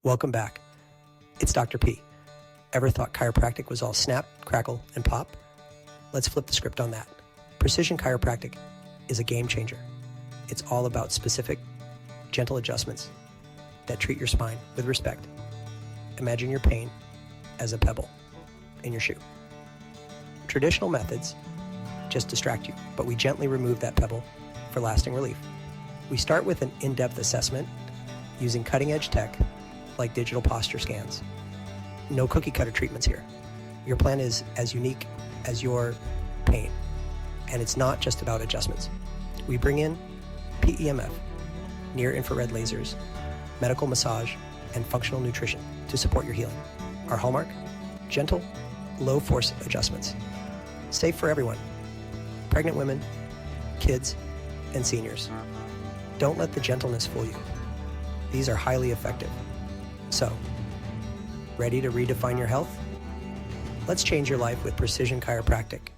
Welcome back. It's Dr. P. Ever thought chiropractic was all snap, crackle, and pop? Let's flip the script on that. Precision chiropractic is a game changer. It's all about specific, gentle adjustments that treat your spine with respect. Imagine your pain as a pebble in your shoe. Traditional methods just distract you, but we gently remove that pebble for lasting relief. We start with an in-depth assessment using cutting-edge tech like digital posture scans. No cookie cutter treatments here. Your plan is as unique as your pain, and it's not just about adjustments. We bring in P.E.M.F, near infrared lasers, medical massage, and functional nutrition to support your healing. Our hallmark, gentle, low force adjustments. Safe for everyone, pregnant women, kids, and seniors. Don't let the gentleness fool you. These are highly effective. So, ready to redefine your health? Let's change your life with precision chiropractic.